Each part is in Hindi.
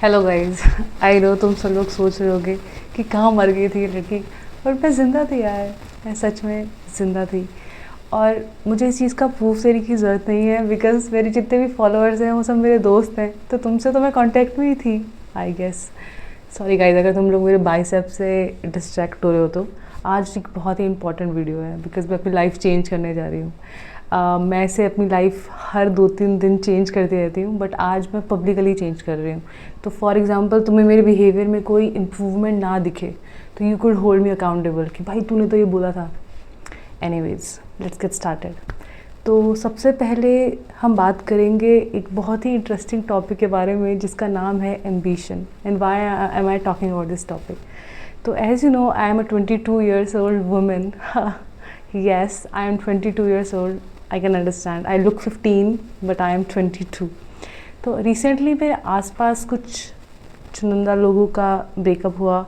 Hello guys. आई नो तुम सब लोग सोच रहे होगे कि कहाँ मर गई थी ये लड़की, बट मैं ज़िंदा थी यार। मैं सच में ज़िंदा थी। और मुझे इस चीज़ का प्रूफ देने की ज़रूरत नहीं है, बिकॉज मेरे जितने भी फॉलोअर्स हैं वो सब मेरे दोस्त हैं, तो तुमसे तो मैं कांटेक्ट में ही थी आई गेस। सॉरी गाइस अगर तुम लोग मेरे बाइसेप से डिस्ट्रैक्ट हो रहे हो। तो आज एक बहुत ही इंपॉर्टेंट वीडियो है, बिकॉज मैं अपनी लाइफ चेंज करने जा रही हूँ। मैं ऐसे अपनी लाइफ हर 2-3 दिन चेंज करती रहती हूँ, बट आज मैं पब्लिकली चेंज कर रही हूँ। तो फॉर एग्ज़ाम्पल तुम्हें मेरे बिहेवियर में कोई इम्प्रूवमेंट ना दिखे तो you could hold me accountable कि भाई तूने तो ये बोला था। Anyways let's get started. तो सबसे पहले हम बात करेंगे एक बहुत ही इंटरेस्टिंग टॉपिक के बारे में जिसका नाम है ambition and why am I talking about this topic. तो as you know I am a 22 years old woman. Yes, I am 22 years old. I can understand. I look 15 but I am 22. तो रिसेंटली मेरे आसपास कुछ चुनिंदा लोगों का ब्रेकअप हुआ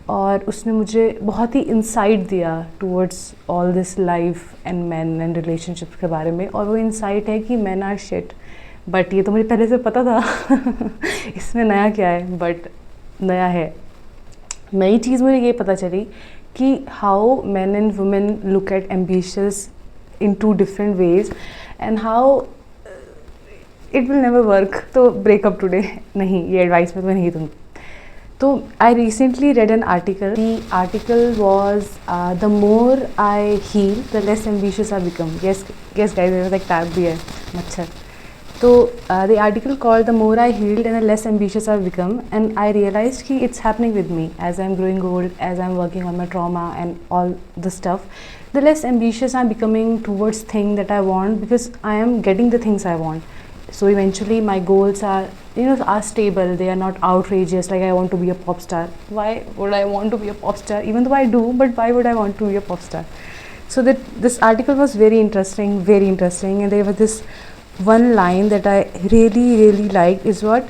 और उसने मुझे बहुत ही इंसाइट दिया towards all this life and man and relationships के बारे में। और वो इंसाइट है कि मैन आर शिट। बट ये तो मुझे पहले से पता था। इसमें नया क्या है, बट नया है। नई चीज़ मुझे ये पता चली कि how man and women look at ambitious in 2 different ways and how it will never work. तो ब्रेकअप टुडे नहीं, ये एडवाइस मैं नहीं दूँगी। तो I recently read an article. The article was the more I heal the less ambitious I become. Guess guess guys, मेरे पास एक टैग भी है, मच्छर। तो the article called the more I healed and the less ambitious I've become, and I realized कि it's happening with me as I'm growing old, as I'm working on my trauma and all the stuff. The less ambitious I'm becoming towards things that I want because I am getting the things I want. So eventually my goals are stable. They are not outrageous like I want to be a pop star. Why would I want to be a pop star? Even though I do, but why would I want to be a pop star? So that this article was very interesting, and there was this one line that I really liked is what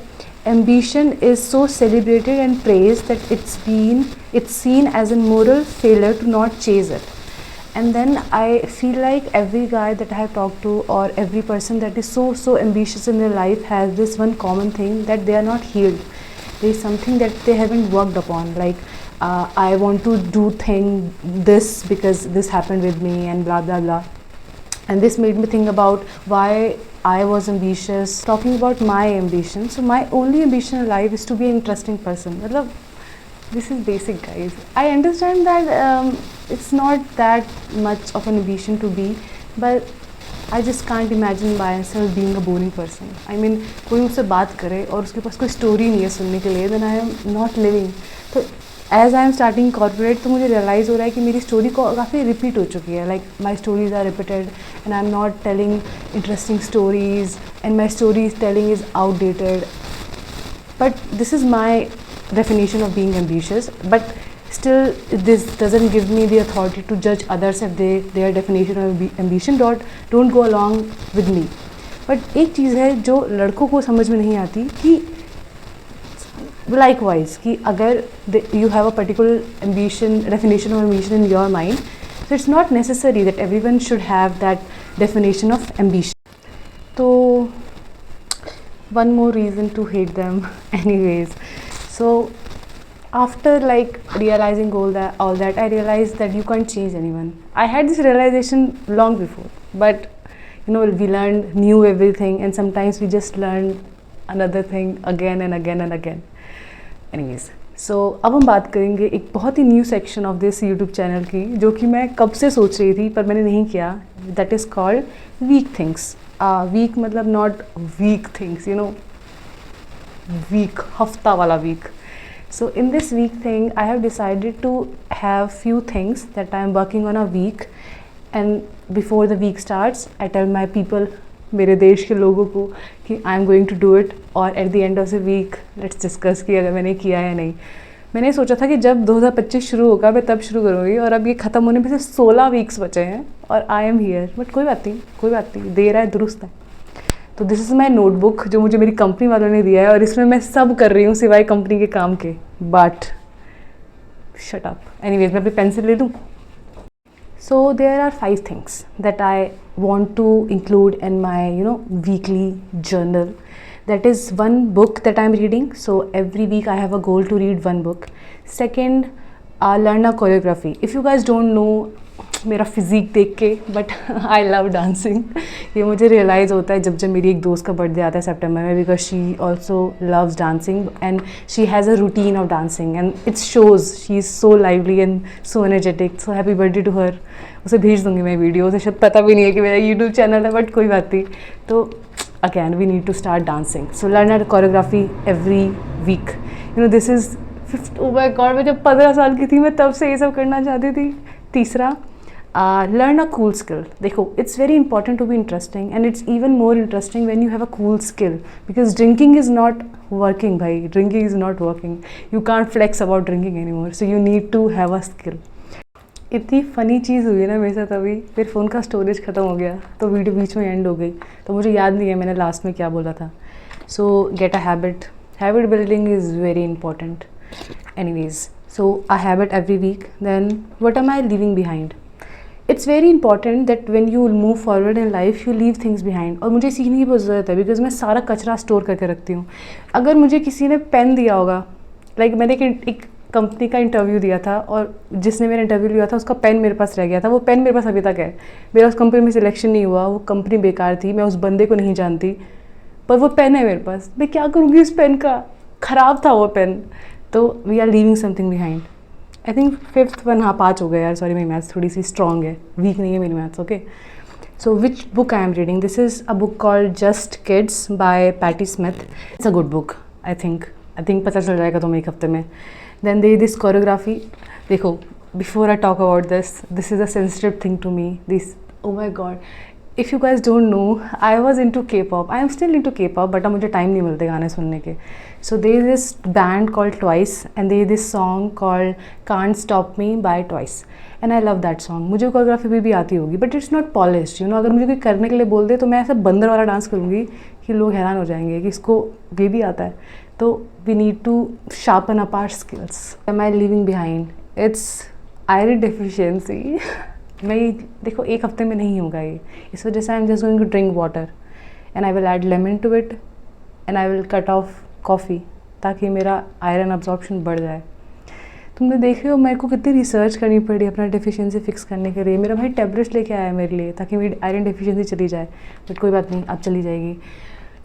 ambition is so celebrated and praised that it's seen as a moral failure to not chase it. And then I feel like every guy that I have talked to or every person that is so ambitious in their life has this one common thing, that they are not healed. There is something that they haven't worked upon, like I want to do this because this happened with me and blah blah blah. And this made me think about why I was ambitious, talking about my ambition. So my only ambition in life is to be an interesting person. Matlab, this is basic guys. I understand that it's not that much of an ambition to be, but I just can't imagine myself being a boring person. I mean, कोई मुझसे बात करे और उसके पास कोई स्टोरी नहीं है सुनने के लिए, then I am not living. तो as I am starting corporate तो मुझे रियलाइज़ हो रहा है कि मेरी स्टोरी को काफ़ी रिपीट हो चुकी है। Like my stories are repeated and I am not telling interesting stories and my stories telling is outdated. But this is my definition of being ambitious, but still this doesn't give me the authority to judge others if their definition of ambition don't go along with me. but एक चीज़ है जो लड़कों को समझ में नहीं आती कि likewise कि अगर you have a particular ambition, definition of ambition in your mind, so it's not necessary that everyone should have that definition of ambition. तो one more reason to hate them. Anyways, so after like realizing all that I realized that you can't change anyone. I had this realization long before, but we learned new everything and sometimes we just learn another thing again and again and again. Anyways, so अब हम बात करेंगे एक बहुत ही new section of this YouTube channel की, जो कि मैं कब से सोच रही थी पर मैंने नहीं किया. That is called week things. Week मतलब not weak things, week, hafta wala week. So in this week thing I have decided to have few things that I am working on a week, and before the week starts I tell my people, मेरे देश के लोगों को, कि I am going to do it, और at the end of the week let's discuss कि अगर मैंने किया या नहीं. मैंने सोचा था कि जब 2025 शुरू होगा मैं तब शुरू करूँगी, और अब ये ख़त्म होने में से 16 वीक्स बचे हैं और आई एम हियर. बट कोई बात नहीं, देर है दुरुस्त है. तो दिस इज़ माई नोटबुक जो मुझे मेरी कंपनी वालों ने दिया है, और इसमें मैं सब कर रही हूँ सिवाय कंपनी के काम के. But shut up. एनीवेज, मैं अपनी पेंसिल ले लूँ. So there are 5 things that I want to include in my weekly journal. That is one book that I'm reading. So every week I have a goal to read one book. Second, learn a choreography. If you guys don't know मेरा फिज़िक देख के, बट आई लव डांसिंग. ये मुझे रियलाइज़ होता है जब जब मेरी एक दोस्त का बर्थडे आता है सितंबर में, because she also loves dancing and she has a routine of dancing and it's shows she is so lively and so energetic. So happy birthday to her. उसे भेज दूँगी मैं वीडियो. उसे शायद पता भी नहीं है कि मेरा यूट्यूब चैनल है, बट कोई बात नहीं. तो again we need to start dancing. So learn a choreography every week. You know this is oh my god, मैं जब 15 साल की थी मैं तब से ये सब करना चाहती थी. तीसरा, learn a cool skill. देखो, it's very important to be interesting and it's even more interesting when you have a cool skill, because drinking is not working भाई. Drinking is not working. You can't flex about drinking anymore. So you need to have a skill. इतनी फ़नी चीज़ हुई ना मेरे साथ अभी. मेरे फ़ोन का स्टोरेज ख़त्म हो गया तो वीडियो बीच में एंड हो गई, तो मुझे याद नहीं है मैंने लास्ट में क्या बोला था. So get a habit. Habit building is very important. Anyways, so a habit every week. Then what am I leaving behind. It's very important that when you move forward in life you leave things behind. और मुझे सीखने की बहुत ज़रूरत है, बिकॉज मैं सारा कचरा स्टोर करके रखती हूँ. अगर मुझे किसी ने पेन दिया होगा, लाइक मैंने एक कंपनी का इंटरव्यू दिया था और जिसने मेरा इंटरव्यू लिया था उसका पेन मेरे पास रह गया था. वो पेन मेरे पास अभी तक है. मेरा उस कंपनी में सिलेक्शन नहीं हुआ, वो कंपनी बेकार थी, मैं उस बंदे को नहीं जानती, पर वो पेन है मेरे पास. मैं क्या करूँगी उस पेन का. ख़राब था वो पेन. तो we are leaving something behind. I think fifth one, हाँ 5 हो गए यार. सॉरी, मेरी मैथ्स थोड़ी सी स्ट्रॉन्ग है, वीक नहीं है मेरी maths. Okay, so which book I am reading. This is a book called just kids by Patti Smith. It's a good book. I think पता चल जाएगा तुम्हें एक हफ्ते में. Then they this choreography. देखो, before I talk about this is a sensitive thing to me. This, oh my god, if you guys don't know, I was into K pop. I am still in to K pop, but अब मुझे टाइम नहीं मिलते गाने सुनने के. So there is this band called Twice and there is this song called Can't Stop Me by Twice and I love that song. मुझे कोरियोग्राफी भी आती होगी, but it's not polished, you know. अगर मुझे कोई करने के लिए बोल दे तो मैं ऐसा बंदर वाला डांस करूँगी कि लोग हैरान हो जाएंगे कि इसको ये भी आता है. तो we need to sharpen up our skills. Am I leaving behind? It's iron deficiency. मैं देखो एक हफ्ते में नहीं होगा ये, इस वजह से I am just going to drink water and I will add lemon to it and I will cut off coffee, ताकि मेरा आयरन अब्जॉर्प्शन बढ़ जाए. तुमने देख रहे हो मेरे को कितनी रिसर्च करनी पड़ी अपना डेफिशिएंसी फिक्स करने के लिए. मेरा भाई टैबलेट्स लेके आया है मेरे लिए ताकि मेरी आयरन डेफिशिएंसी चली जाए, बट कोई बात नहीं, अब चली जाएगी.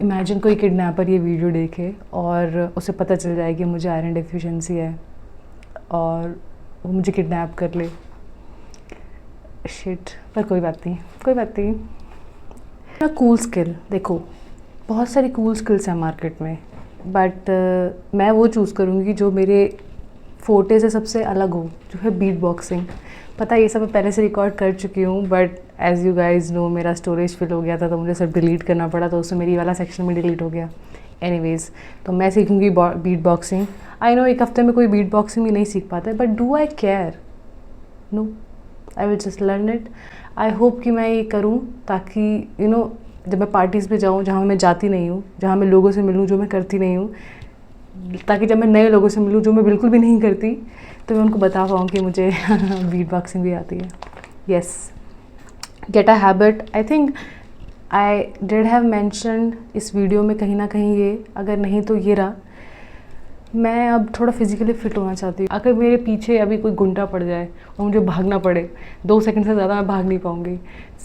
इमेजिन कोई किडनैपर ये वीडियो देखे और उसे पता चल जाए कि मुझे आयरन डेफिशिएंसी है और वो मुझे किडनैप कर ले. शिट, पर कोई बात नहीं, कोई बात नहीं. Cool skill. देखो, बहुत सारी कूल स्किल्स हैं मार्केट में, बट मैं वो चूज़ करूँगी जो मेरे फोटे से सबसे अलग हो, जो है बीट बॉक्सिंग. पता है ये सब मैं पहले से रिकॉर्ड कर चुकी हूँ, but as you guys know मेरा स्टोरेज फिल हो गया था तो मुझे सब डिलीट करना पड़ा, तो उससे मेरी वाला सेक्शन में डिलीट हो गया. एनीवेज, तो मैं सीखूँगी बीट बॉक्सिंग. आई नो एक हफ्ते में कोई बीट बॉक्सिंग भी नहीं सीख पाता है, but do I care? No, I will just learn it. I hope कि मैं ये करूँ ताकि यू नो जब मैं पार्टीज़ पे जाऊँ जहाँ मैं जाती नहीं हूँ, जहाँ मैं लोगों से मिलूँ जो मैं करती नहीं हूँ, ताकि जब मैं नए लोगों से मिलूँ जो मैं बिल्कुल भी नहीं करती, तो मैं उनको बता पाऊँ कि मुझे बीट बॉक्सिंग भी आती है. Yes, gate a habit. I think I did have mentioned इस वीडियो में कहीं ना कहीं ये, अगर नहीं तो ये रहा. मैं अब थोड़ा फिज़िकली फ़िट होना चाहती हूँ. अगर मेरे पीछे अभी कोई गुंडा पड़ जाए और मुझे भागना पड़े, 2 सेकंड से ज़्यादा मैं भाग नहीं पाऊँगी.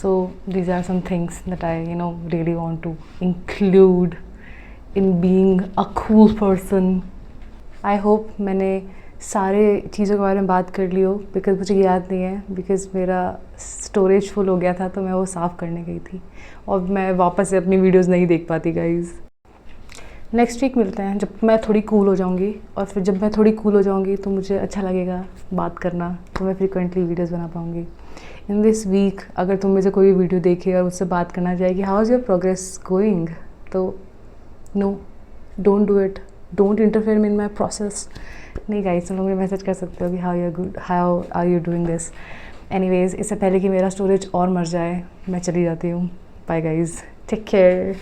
So these are some things that I really want to include in being a cool person. I hope मैंने सारे चीज़ों के बारे में बात कर ली हो, बिकॉज़ मुझे याद नहीं है, बिकॉज़ मेरा स्टोरेज फुल हो गया था तो मैं वो साफ़ करने गई थी और मैं वापस से अपनी वीडियोज़ नहीं देख पाती गाइज़. नेक्स्ट वीक मिलते हैं जब मैं थोड़ी कूल हो जाऊंगी, और फिर जब मैं थोड़ी कूल हो जाऊंगी तो मुझे अच्छा लगेगा बात करना, तो मैं फ्रीक्वेंटली वीडियोस बना पाऊंगी. इन दिस वीक अगर तुम में से कोई वीडियो देखे और उससे बात करना चाहे कि how is your progress going, तो no, don't do it, don't interfere in my process. नहीं गाइस, तुम लोग मुझे मैसेज कर सकते हो कि how are you doing this. Anyways, इससे पहले कि मेरा स्टोरेज और मर जाए मैं चली जाती हूँ. Bye guys, take care.